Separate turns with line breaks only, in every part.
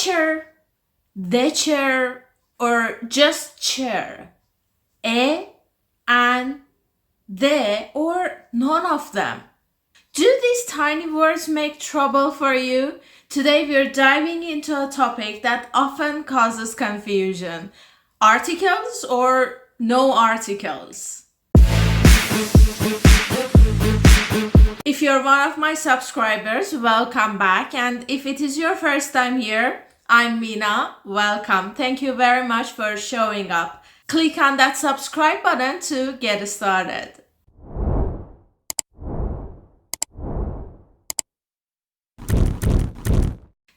chair, the chair, or just chair. A, an, the, or none of them. Do these tiny words make trouble for you? Today we're diving into a topic that often causes confusion. Articles or no articles? If you're one of my subscribers, welcome back. And if it is your first time here, I'm Mina. Welcome. Thank you very much for showing up. Click on that subscribe button to get started.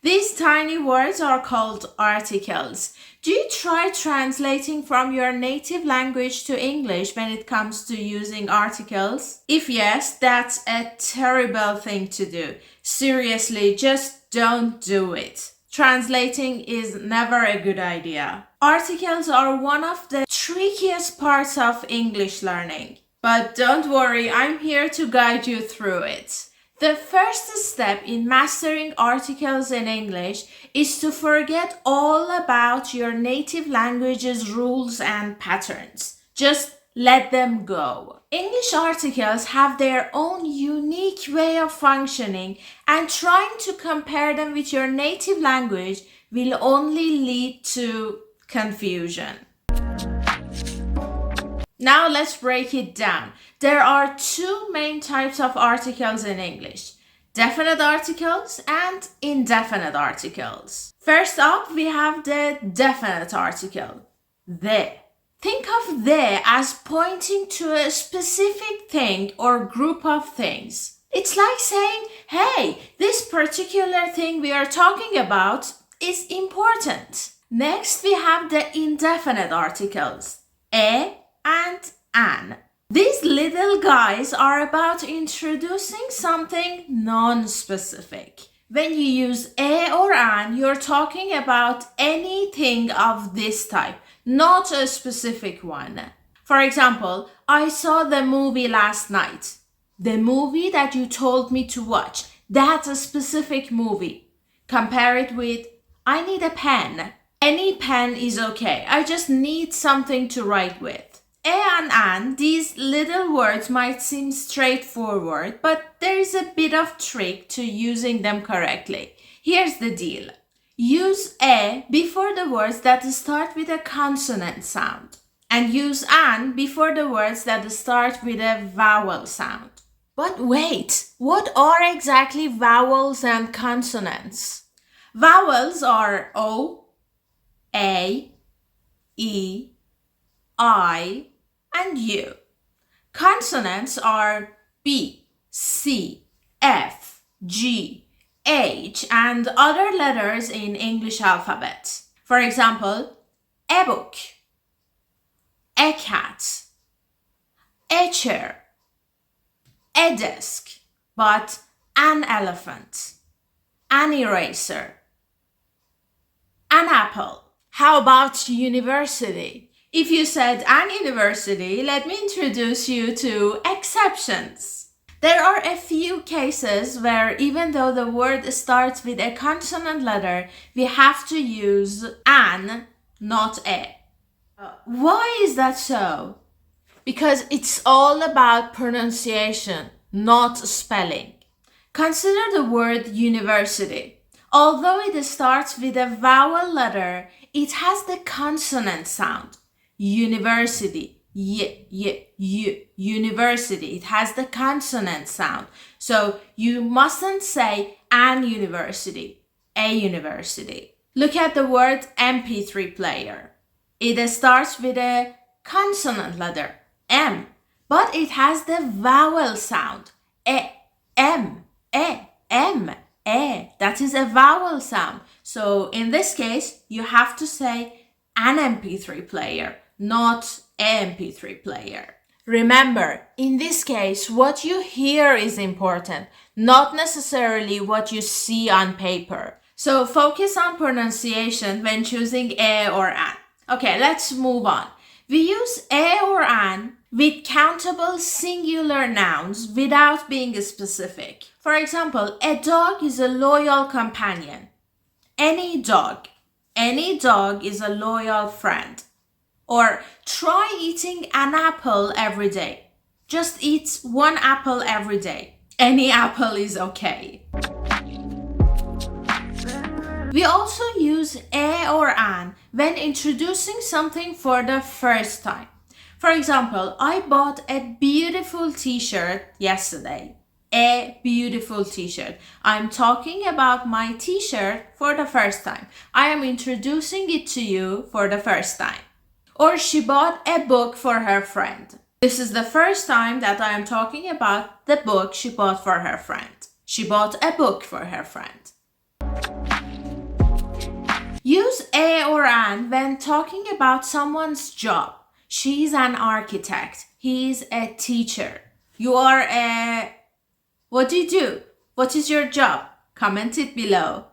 These tiny words are called articles. Do you try translating from your native language to English when it comes to using articles? If yes, that's a terrible thing to do. Seriously, just don't do it. Translating is never a good idea. Articles are one of the trickiest parts of English learning. But don't worry, I'm here to guide you through it. The first step in mastering articles in English is to forget all about your native language's rules and patterns. Just let them go. English articles have their own unique way of functioning, and trying to compare them with your native language will only lead to confusion. Now let's break it down. There are two main types of articles in English: definite articles and indefinite articles. First up, we have the definite article, the. Think of the as pointing to a specific thing or group of things. It's like saying, hey, this particular thing we are talking about is important. Next, we have the indefinite articles, a and an. These little guys are about introducing something non-specific. When you use a or an, you're talking about anything of this type, not a specific one. For example, I saw the movie last night. The movie that you told me to watch, that's a specific movie. Compare it with, I need a pen. Any pen is okay. I just need something to write with. A and an, these little words might seem straightforward, but there is a bit of trick to using them correctly. Here's the deal. Use a before the words that start with a consonant sound, and use an before the words that start with a vowel sound. But wait, what are exactly vowels and consonants? Vowels are O, A, E, I, and U. Consonants are B, C, F, G, H, and other letters in English alphabet. For example, a book, a cat, a chair, a desk, but an elephant, an eraser, an apple. How about university? If you said an university, let me introduce you to exceptions. There are a few cases where even though the word starts with a consonant letter, we have to use an, not a. Why is that so? Because it's all about pronunciation, not spelling. Consider the word university. Although it starts with a vowel letter, it has the consonant sound. University, university. It has the consonant sound. So you mustn't say an university, a university. Look at the word MP3 player. It starts with a consonant letter, M, but it has the vowel sound, e, m, e, m, e. That is a vowel sound. So in this case, you have to say an MP3 player, not an MP3 player. Remember, in this case, what you hear is important, not necessarily what you see on paper. So focus on pronunciation when choosing a or an. Okay, let's move on. We use a or an with countable singular nouns without being specific. For example, a dog is a loyal companion. any dog. Any dog is a loyal friend. Or try eating an apple every day. Just eat one apple every day. Any apple is okay. We also use a or an when introducing something for the first time. For example, I bought a beautiful t-shirt yesterday. A beautiful t-shirt. I'm talking about my t-shirt for the first time. I am introducing it to you for the first time. Or she bought a book for her friend. This is the first time that I am talking about the book she bought for her friend. She bought a book for her friend. Use a or an when talking about someone's job. She's an architect. He's a teacher. You are a... What do you do? What is your job? Comment it below.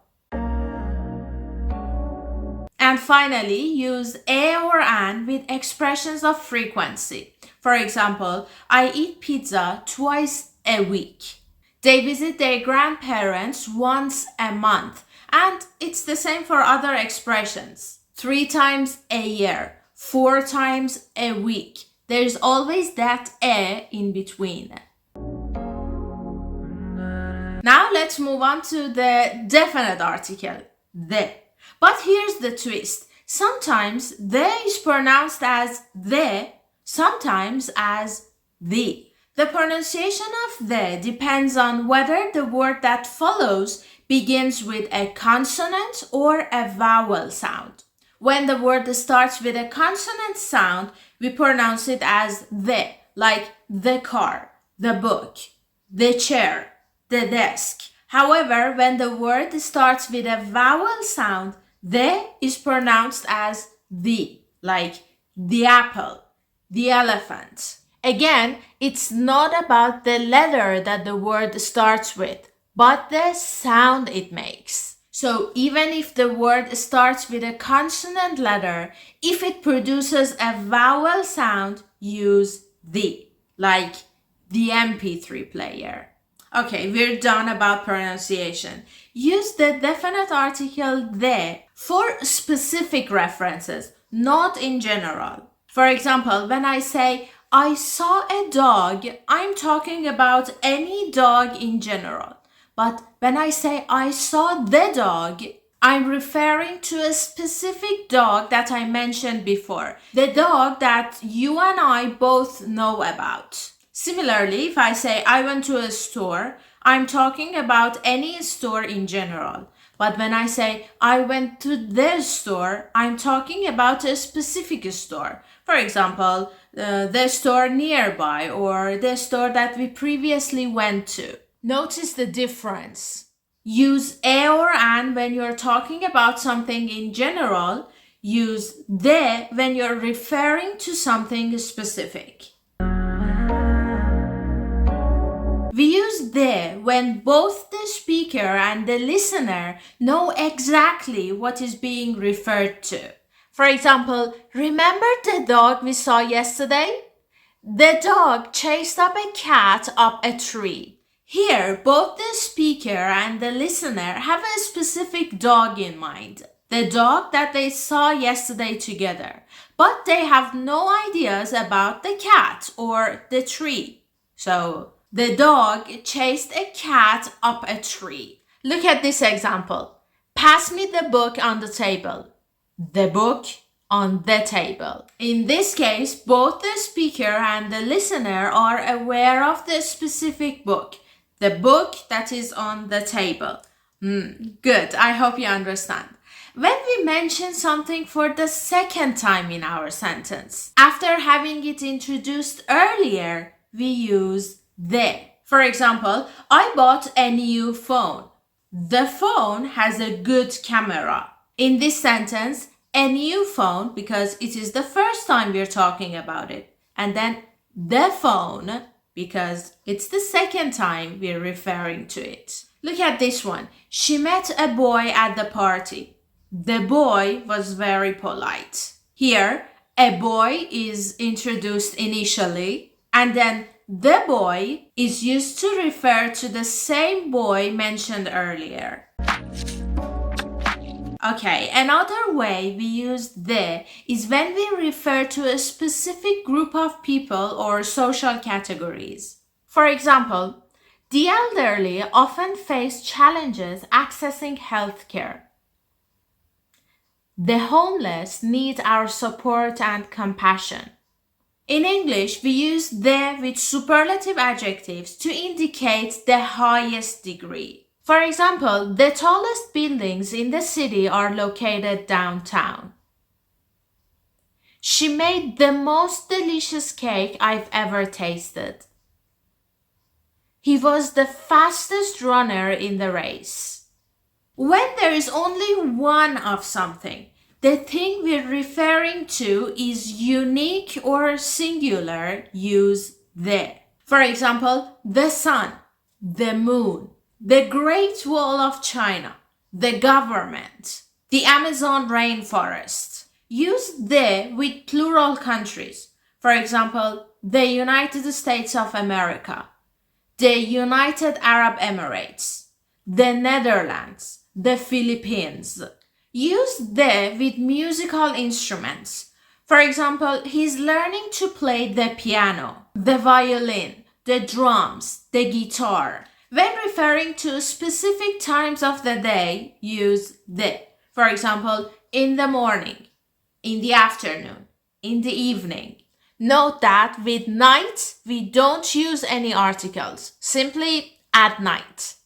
And finally, use a or an with expressions of frequency. For example, I eat pizza twice a week. They visit their grandparents once a month. And it's the same for other expressions. 3 times a year, 4 times a week. There's always that a in between. Now let's move on to the definite article, the. But here's the twist. Sometimes the is pronounced as the, sometimes as the. The pronunciation of the depends on whether the word that follows begins with a consonant or a vowel sound. When the word starts with a consonant sound, we pronounce it as the, like the car, the book, the chair, the desk. However, when the word starts with a vowel sound, the is pronounced as the, like the apple, the elephant. Again, it's not about the letter that the word starts with, but the sound it makes. So even if the word starts with a consonant letter, if it produces a vowel sound, use the, like the MP3 player. Okay, we're done about pronunciation. Use the definite article the for specific references, not in general. For example, when I say, I saw a dog, I'm talking about any dog in general. But when I say I saw the dog, I'm referring to a specific dog that I mentioned before. The dog that you and I both know about. Similarly, if I say I went to a store, I'm talking about any store in general. But when I say I went to the store, I'm talking about a specific store. For example, the store nearby or the store that we previously went to. Notice the difference. Use a or an when you're talking about something in general. Use the when you're referring to something specific. We use the when both the speaker and the listener know exactly what is being referred to. For example, remember the dog we saw yesterday? The dog chased up a cat up a tree. Here, both the speaker and the listener have a specific dog in mind. The dog that they saw yesterday together. But they have no ideas about the cat or the tree. So, the dog chased a cat up a tree. Look at this example. Pass me the book on the table. The book on the table. In this case, both the speaker and the listener are aware of the specific book. The book that is on the table. Good, I hope you understand. When we mention something for the second time in our sentence, after having it introduced earlier, we use the. For example, I bought a new phone. The phone has a good camera. In this sentence, a new phone, because it is the first time we're talking about it. And then the phone, because it's the second time we're referring to it. Look at this one. She met a boy at the party. The boy was very polite. Here, a boy is introduced initially, and then the boy is used to refer to the same boy mentioned earlier. Okay, another way we use the is when we refer to a specific group of people or social categories. For example, the elderly often face challenges accessing healthcare. The homeless need our support and compassion. In English, we use the with superlative adjectives to indicate the highest degree. For example, the tallest buildings in the city are located downtown. She made the most delicious cake I've ever tasted. He was the fastest runner in the race. When there is only one of something, the thing we're referring to is unique or singular, use the. For example, the sun, the moon, the Great Wall of China, the government, the Amazon rainforest. Use the with plural countries. For example, the United States of America, the United Arab Emirates, the Netherlands, the Philippines. Use the with musical instruments. For example, he's learning to play the piano, the violin, the drums, the guitar. When referring to specific times of the day, use the. For example, in the morning, in the afternoon, in the evening. Note that with night, we don't use any articles, simply at night.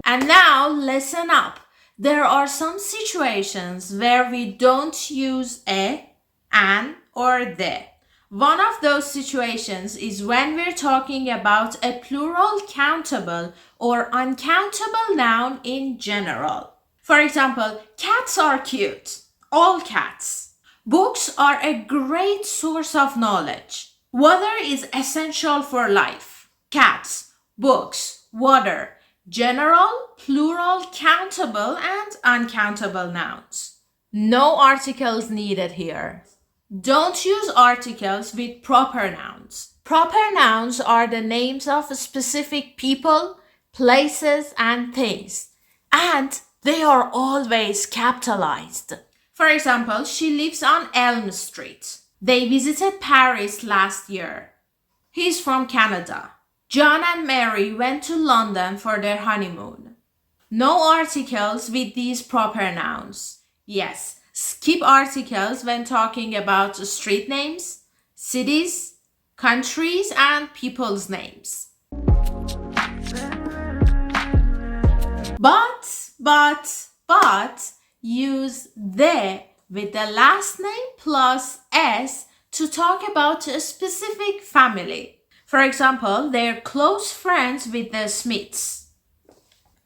And now listen up. There are some situations where we don't use a, an, or the. One of those situations is when we're talking about a plural countable or uncountable noun in general. For example, cats are cute. All cats. Books are a great source of knowledge. Water is essential for life. Cats, books, water. General, plural, countable, and uncountable nouns. No articles needed here. Don't use articles with proper nouns. Proper nouns are the names of specific people, places, and things. And they are always capitalized. For example, she lives on Elm Street. They visited Paris last year. He's from Canada. John and Mary went to London for their honeymoon. No articles with these proper nouns. Yes, skip articles when talking about street names, cities, countries, and people's names. But, use the with the last name plus s to talk about a specific family. For example, they're close friends with the Smiths.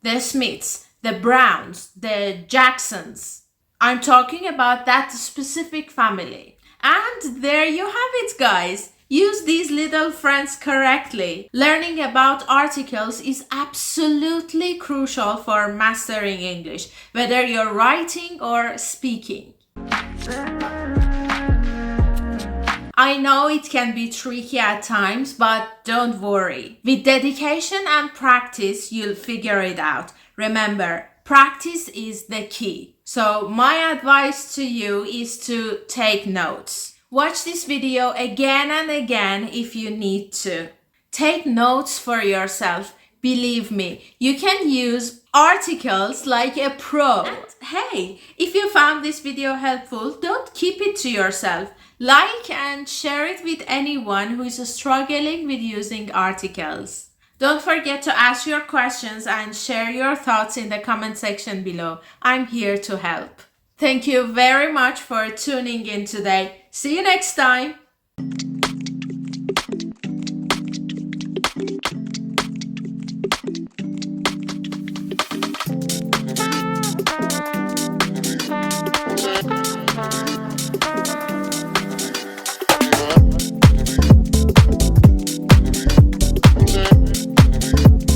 The Smiths, the Browns, the Jacksons. I'm talking about that specific family. And there you have it, guys. Use these little friends correctly. Learning about articles is absolutely crucial for mastering English, whether you're writing or speaking. I know it can be tricky at times, but don't worry. With dedication and practice, you'll figure it out. Remember, practice is the key. So my advice to you is to take notes. Watch this video again and again if you need to. Take notes for yourself. Believe me, you can use articles like a pro. And hey, if you found this video helpful, don't keep it to yourself. Like and share it with anyone who is struggling with using articles. Don't forget to ask your questions and share your thoughts in the comment section below. I'm here to help. Thank you very much for tuning in today. See you next time.